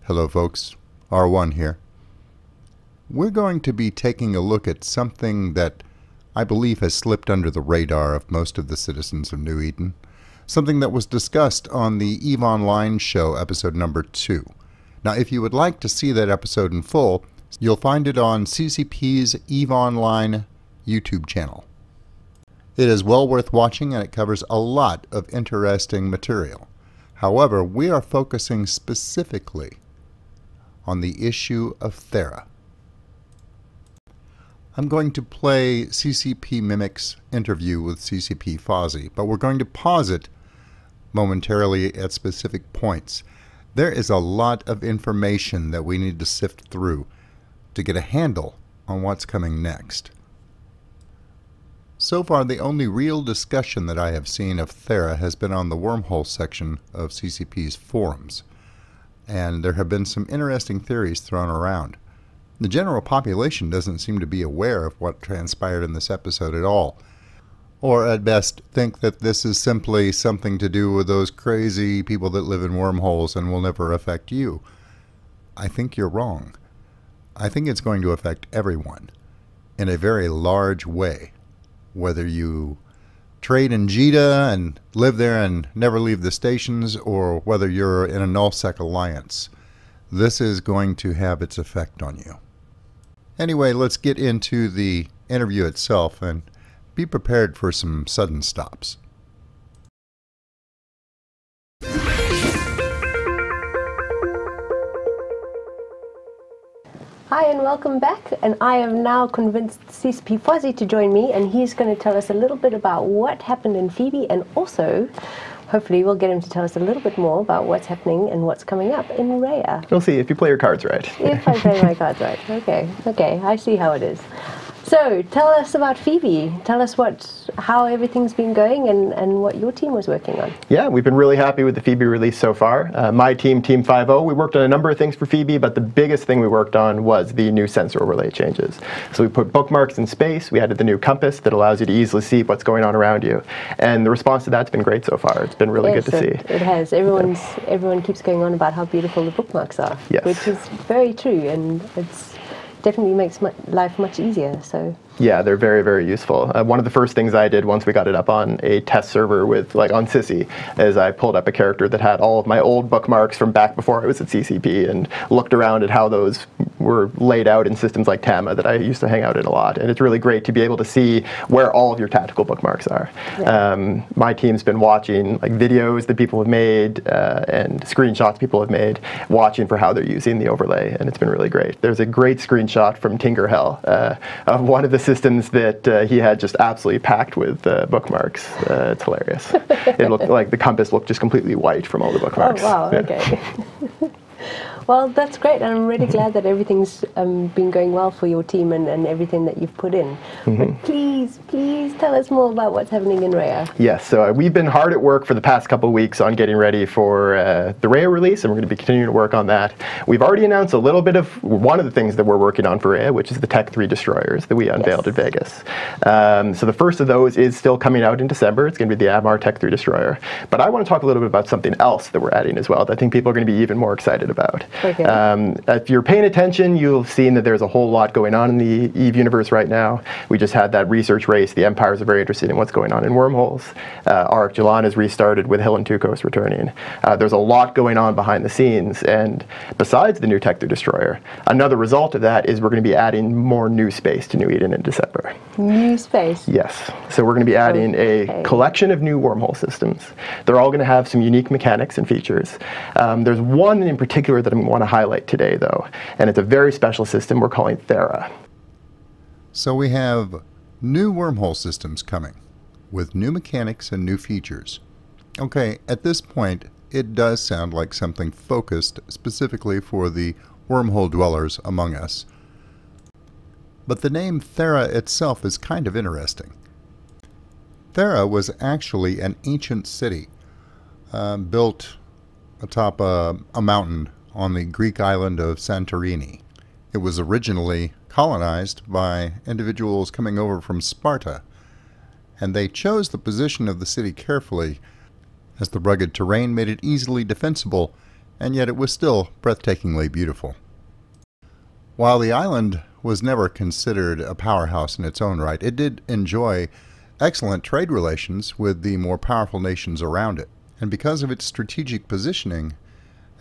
Hello folks, R1 here. We're going to be taking a look at something that I believe has slipped under the radar of most of the citizens of New Eden. Something that was discussed on the EVE Online show, episode number 2. Now if you would like to see that episode in full, you'll find it on CCP's EVE Online YouTube channel. It is well worth watching and it covers a lot of interesting material. However, we are focusing specifically on the issue of Thera. I'm going to play CCP Mimic's interview with CCP FOZZIE, but we're going to pause it momentarily at specific points. There is a lot of information that we need to sift through to get a handle on what's coming next. So far, the only real discussion that I have seen of Thera has been on the wormhole section of CCP's forums, and there have been some interesting theories thrown around. The general population doesn't seem to be aware of what transpired in this episode at all, or at best think that this is simply something to do with those crazy people that live in wormholes and will never affect you. I think you're wrong. I think it's going to affect everyone in a very large way. Whether you trade in Jita and live there and never leave the stations, or whether you're in a nullsec alliance, this is going to have its effect on you. Anyway, let's get into the interview itself and be prepared for some sudden stops. Hi and welcome back, and I have now convinced CCP FOZZIE to join me, and he's going to tell us a little bit about what happened in Phoebe, and also hopefully we'll get him to tell us a little bit more about what's happening and what's coming up in Rhea. We'll see if you play your cards right. If I play my cards right. Okay, I see how it is. So, tell us about Phoebe. Tell us how everything's been going and what your team was working on. Yeah, we've been really happy with the Phoebe release so far. My team, Team 5-0, we worked on a number of things for Phoebe, but the biggest thing we worked on was the new sensor overlay changes. So we put bookmarks in space, we added the new compass that allows you to easily see what's going on around you. And the response to that's been great so far. It's been really good to see. It has. Everyone keeps going on about how beautiful the bookmarks are, yes, which is very true, and it's definitely makes life much easier. So yeah, they're very, very useful. One of the first things I did once we got it up on a test server with, on CCP, is I pulled up a character that had all of my old bookmarks from back before I was at CCP and looked around at how those were laid out in systems like Tama that I used to hang out in a lot. And it's really great to be able to see where all of your tactical bookmarks are. Yeah. My team's been watching videos that people have made and screenshots people have made, watching for how they're using the overlay, and it's been really great. There's a great screenshot from Tinker Hell of one of the systems that he had just absolutely packed with bookmarks. It's hilarious. It looked like the compass looked just completely white from all the bookmarks. Oh, wow, yeah. Okay. Well, that's great, and I'm really glad that everything's been going well for your team and everything that you've put in. But please tell us more about what's happening in Rhea. Yes, so we've been hard at work for the past couple of weeks on getting ready for the Rhea release, and we're going to be continuing to work on that. We've already announced a little bit of one of the things that we're working on for Rhea, which is the Tech 3 destroyers that we unveiled at Vegas. So the first of those is still coming out in December. It's going to be the Admar Tech 3 destroyer. But I want to talk a little bit about something else that we're adding as well that I think people are going to be even more excited about. Okay. If you're paying attention, you'll have seen that there's a whole lot going on in the EVE universe right now. We just had that research race. The Empires are very interested in what's going on in wormholes. Arc Jalan has restarted with Hill and Tukos returning. There's a lot going on behind the scenes, and besides the new Tech 3 destroyer, another result of that is we're going to be adding more new space to New Eden in December. New space? Yes. So we're going to be adding a collection of new wormhole systems. They're all going to have some unique mechanics and features. There's one in particular that I want to highlight today, though, and it's a very special system we're calling Thera. So we have new wormhole systems coming with new mechanics and new features. Okay, at this point, it does sound like something focused specifically for the wormhole dwellers among us. But the name Thera itself is kind of interesting. Thera was actually an ancient city built atop a mountain on the Greek island of Santorini. It was originally colonized by individuals coming over from Sparta, and they chose the position of the city carefully, as the rugged terrain made it easily defensible and yet it was still breathtakingly beautiful. While the island was never considered a powerhouse in its own right, it did enjoy excellent trade relations with the more powerful nations around it. And because of its strategic positioning,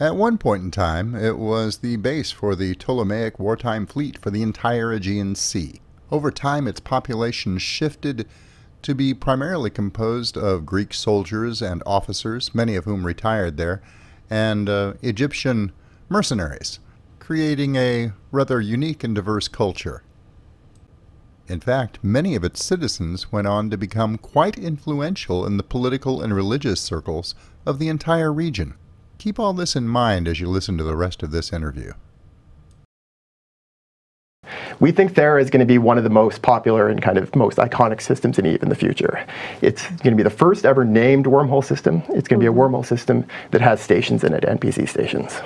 at one point in time, it was the base for the Ptolemaic wartime fleet for the entire Aegean Sea. Over time, its population shifted to be primarily composed of Greek soldiers and officers, many of whom retired there, and Egyptian mercenaries, creating a rather unique and diverse culture. In fact, many of its citizens went on to become quite influential in the political and religious circles of the entire region. Keep all this in mind as you listen to the rest of this interview. We think Thera is going to be one of the most popular and kind of most iconic systems in EVE in the future. It's going to be the first ever named wormhole system. It's going to be a wormhole system that has stations in it, NPC stations.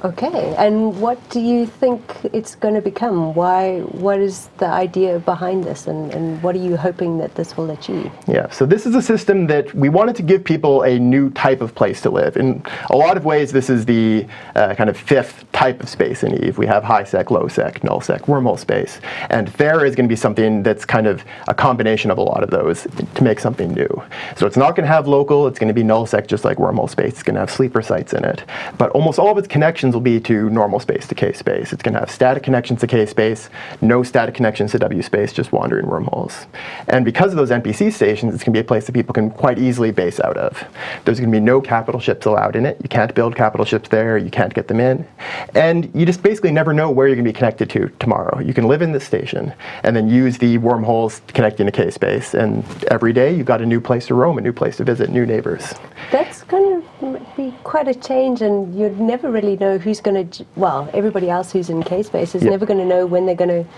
Okay, and what do you think it's going to become? What is the idea behind this, and what are you hoping that this will achieve? Yeah, so this is a system that we wanted to give people a new type of place to live. In a lot of ways, this is the kind of fifth type of space in EVE. We have high sec, low sec, null sec, wormhole space. And Thera is going to be something that's kind of a combination of a lot of those to make something new. So it's not going to have local, it's going to be null sec just like wormhole space. It's going to have sleeper sites in it. But almost all of its connections will be to normal space to K space. It's going to have static connections to K space, no static connections to W space, just wandering wormholes. And because of those NPC stations, it's going to be a place that people can quite easily base out of. There's going to be no capital ships allowed in it. You can't build capital ships there. You can't get them in. And you just basically never know where you're going to be connected to tomorrow. You can live in this station and then use the wormholes connecting to K space. And every day you've got a new place to roam, a new place to visit, new neighbors. That's going to be quite a change, and you'd never really know who's going to, well, everybody else who's in K-Space is never going to know when they're going to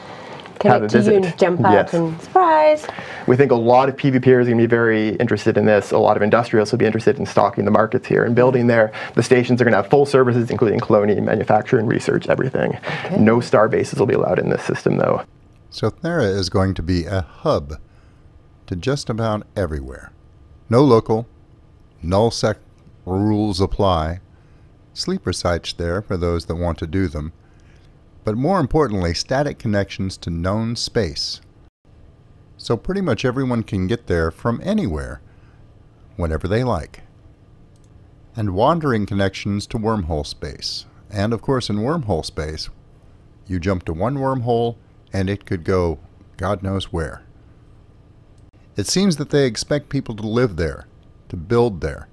connect to you and jump out and surprise. We think a lot of PvPers are going to be very interested in this. A lot of industrials will be interested in stocking the markets here and building there. The stations are going to have full services, including cloning, manufacturing, research, everything. Okay. No star bases will be allowed in this system, though. So Thera is going to be a hub to just about everywhere. No local, null sec rules apply. Sleeper sites there for those that want to do them. But more importantly, static connections to known space. So pretty much everyone can get there from anywhere, whenever they like. And wandering connections to wormhole space. And of course in wormhole space, you jump to one wormhole and it could go God knows where. It seems that they expect people to live there, to build there,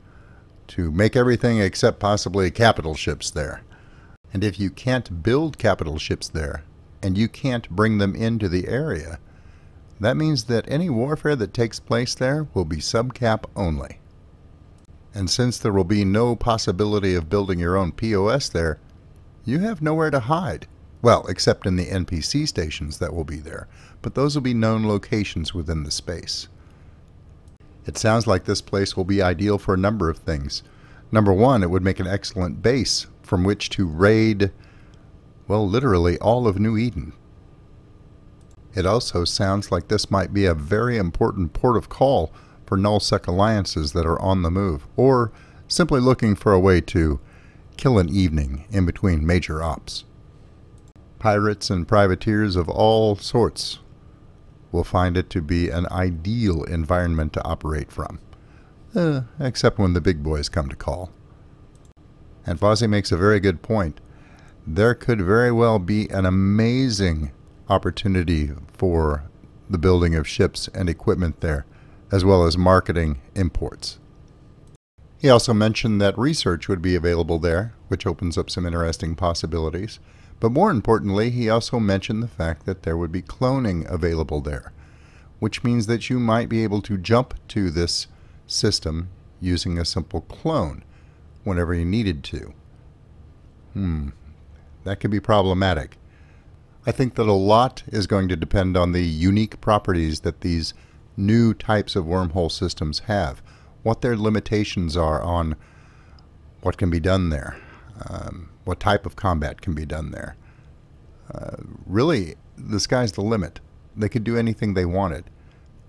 to make everything except possibly capital ships there. And if you can't build capital ships there, and you can't bring them into the area, that means that any warfare that takes place there will be subcap only. And since there will be no possibility of building your own POS there, you have nowhere to hide. Well, except in the NPC stations that will be there, but those will be known locations within the space. It sounds like this place will be ideal for a number of things. Number one, it would make an excellent base from which to raid, well, literally all of New Eden. It also sounds like this might be a very important port of call for nullsec alliances that are on the move, or simply looking for a way to kill an evening in between major ops. Pirates and privateers of all sorts will find it to be an ideal environment to operate from, except when the big boys come to call. And FOZZIE makes a very good point. There could very well be an amazing opportunity for the building of ships and equipment there, as well as marketing imports. He also mentioned that research would be available there, which opens up some interesting possibilities. But more importantly, he also mentioned the fact that there would be cloning available there, which means that you might be able to jump to this system using a simple clone whenever you needed to. That could be problematic. I think that a lot is going to depend on the unique properties that these new types of wormhole systems have, what their limitations are on what can be done there, what type of combat can be done there. Really, the sky's the limit. They could do anything they wanted.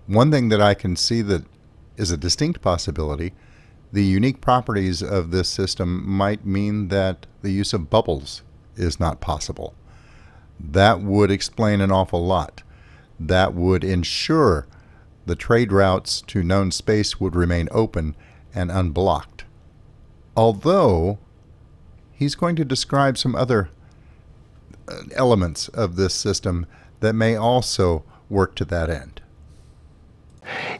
One thing that I can see that is a distinct possibility The unique properties of this system might mean that the use of bubbles is not possible. That would explain an awful lot. That would ensure the trade routes to known space would remain open and unblocked. Although he's going to describe some other elements of this system that may also work to that end.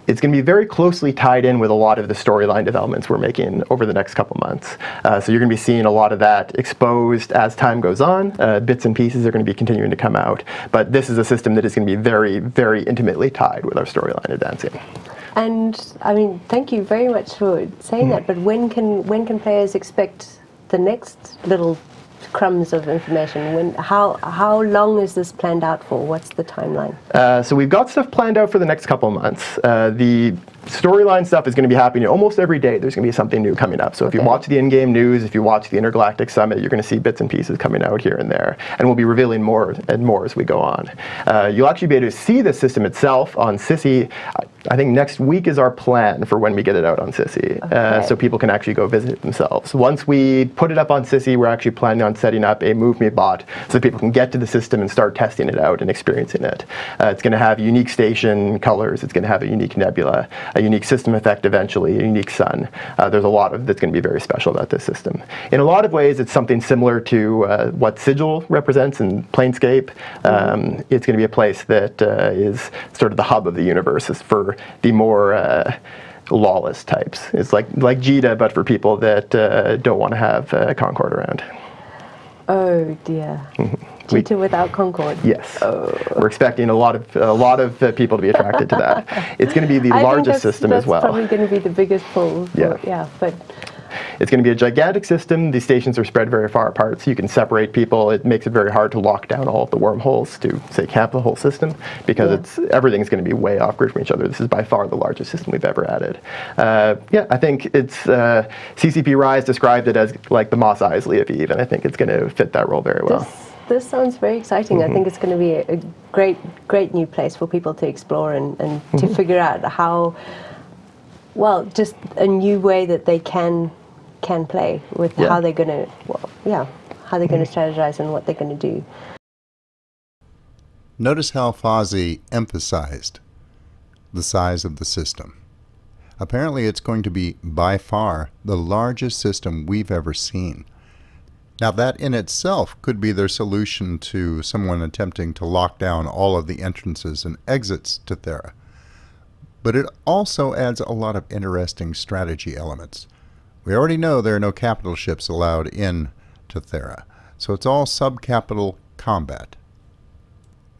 It's going to be very closely tied in with a lot of the storyline developments we're making over the next couple months. So you're going to be seeing a lot of that exposed as time goes on. Bits and pieces are going to be continuing to come out. But this is a system that is going to be very, very intimately tied with our storyline advancing. And I mean, thank you very much for saying that. But when can players expect the next little crumbs of information? How long is this planned out for? What's the timeline? So we've got stuff planned out for the next couple of months. The storyline stuff is going to be happening almost every day. There's going to be something new coming up. So if you watch the in-game news, if you watch the Intergalactic Summit, you're going to see bits and pieces coming out here and there. And we'll be revealing more and more as we go on. You'll actually be able to see the system itself on CCP. I think next week is our plan for when we get it out on CCP. So people can actually go visit it themselves. Once we put it up on CCP, we're actually planning on setting up a Move Me bot so that people can get to the system and start testing it out and experiencing it. It's going to have unique station colors. It's going to have a unique nebula, a unique system effect eventually, a unique sun. There's a lot of that's going to be very special about this system. In a lot of ways, it's something similar to what Sigil represents in Planescape. It's going to be a place that is sort of the hub of the universe for the more lawless types. It's like Jita, but for people that don't want to have Concord around. Oh dear. Jita without Concord. Yes. Oh. We're expecting a lot of people to be attracted to that. It's going to be the largest system as well. That's probably going to be the biggest pull. Yeah. But it's going to be a gigantic system. The stations are spread very far apart, so you can separate people. It makes it very hard to lock down all of the wormholes to, say, camp the whole system, because everything's going to be way off-grid from each other. This is by far the largest system we've ever added. I think it's CCP Rise described it as like the Mos Eisley of Eve, and I think it's going to fit that role very well. This sounds very exciting. I think it's going to be a great new place for people to explore and to figure out how, well, just a new way that they can play with how they're going to, how they're going to strategize and what they're going to do. Notice how FOZZIE emphasized the size of the system. Apparently it's going to be by far the largest system we've ever seen. Now that in itself could be their solution to someone attempting to lock down all of the entrances and exits to Thera. But it also adds a lot of interesting strategy elements. We already know there are no capital ships allowed in to Thera, so it's all sub-capital combat.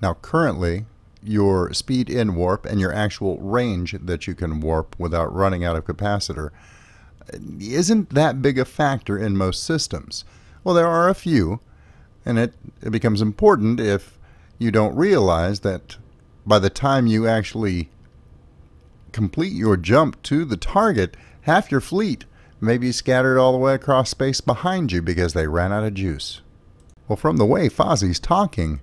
Now currently, your speed in warp and your actual range that you can warp without running out of capacitor isn't that big a factor in most systems. Well, there are a few, and it becomes important if you don't realize that by the time you actually complete your jump to the target, half your fleet may be scattered all the way across space behind you because they ran out of juice. Well, from the way FOZZIE's talking,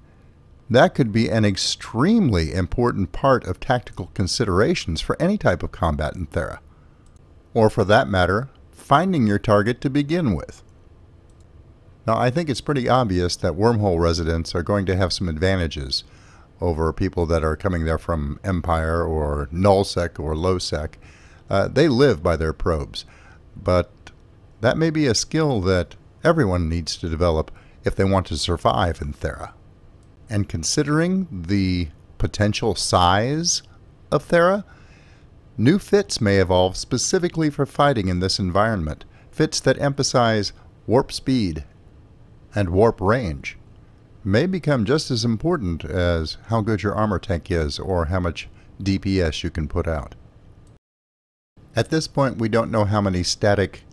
that could be an extremely important part of tactical considerations for any type of combat in Thera. Or for that matter, finding your target to begin with. Now, I think it's pretty obvious that wormhole residents are going to have some advantages over people that are coming there from Empire or nullsec or lowsec. They live by their probes. But that may be a skill that everyone needs to develop if they want to survive in Thera. And considering the potential size of Thera, new fits may evolve specifically for fighting in this environment. Fits that emphasize warp speed and warp range may become just as important as how good your armor tank is or how much DPS you can put out. At this point, we don't know how many static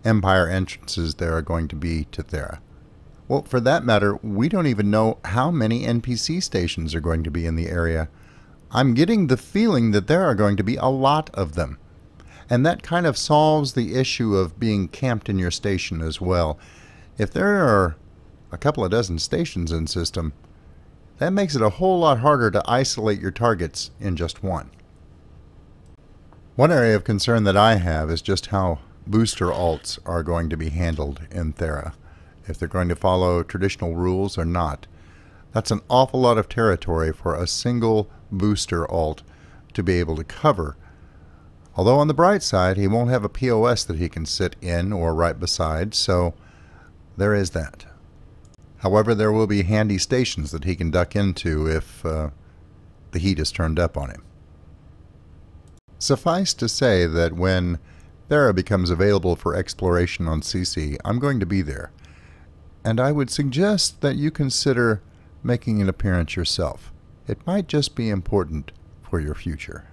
Empire entrances there are going to be to Thera. Well, for that matter, we don't even know how many NPC stations are going to be in the area. I'm getting the feeling that there are going to be a lot of them. And that kind of solves the issue of being camped in your station as well. If there are a couple of dozen stations in system, that makes it a whole lot harder to isolate your targets in just one. One area of concern that I have is just how booster alts are going to be handled in Thera, if they're going to follow traditional rules or not. That's an awful lot of territory for a single booster alt to be able to cover. Although on the bright side, he won't have a POS that he can sit in or right beside, so there is that. However, there will be handy stations that he can duck into if the heat is turned up on him. Suffice to say that when Thera becomes available for exploration on CC, I'm going to be there. And I would suggest that you consider making an appearance yourself. It might just be important for your future.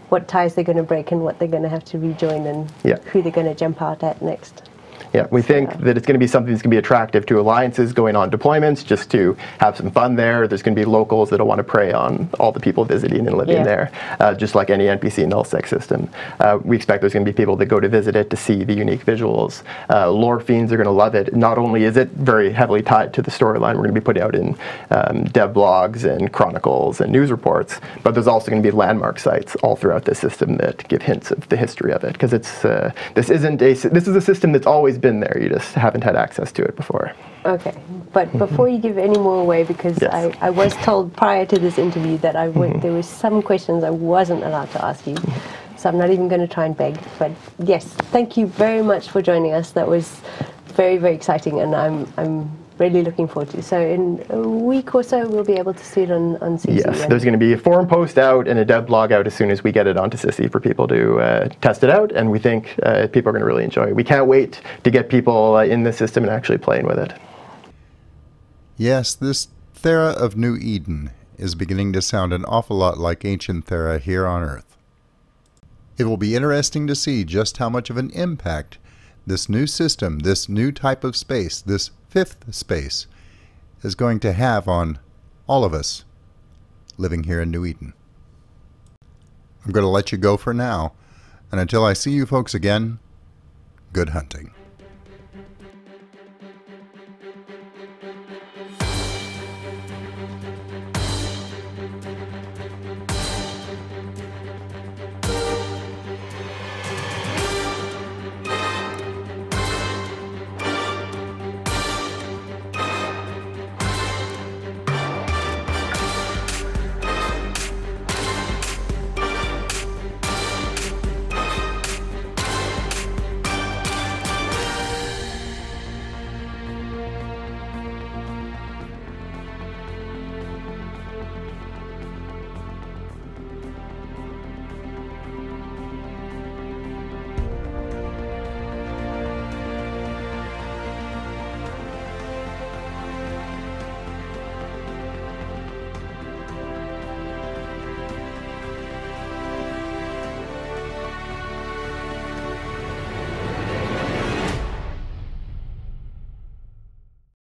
What ties they're going to break and what they're going to have to rejoin, and who they're going to jump out at next. Yeah, we think that it's going to be something that's going to be attractive to alliances going on deployments, just to have some fun there. There's going to be locals that'll want to prey on all the people visiting and living there, just like any NPC nullsec system. We expect there's going to be people that go to visit it to see the unique visuals. Lore fiends are going to love it. Not only is it very heavily tied to the storyline we're going to be putting out in dev blogs and chronicles and news reports, but there's also going to be landmark sites all throughout the system that give hints of the history of it, because it's this is a system that's always been there, you just haven't had access to it before. Okay, but before you give any more away, because I was told prior to this interview that there were some questions I wasn't allowed to ask you, so I'm not even going to try and beg. But yes, thank you very much for joining us. That was very, very exciting, and I'm really looking forward to. So in a week or so, we'll be able to see it on CC. Yes, there's going to be a forum post out and a dev blog out as soon as we get it onto CC for people to test it out, and we think people are going to really enjoy it. We can't wait to get people in the system and actually playing with it. Yes, this Thera of New Eden is beginning to sound an awful lot like ancient Thera here on Earth. It will be interesting to see just how much of an impact this new system, this new type of space, this fifth space, is going to have on all of us living here in New Eden. I'm going to let you go for now, and until I see you folks again, good hunting.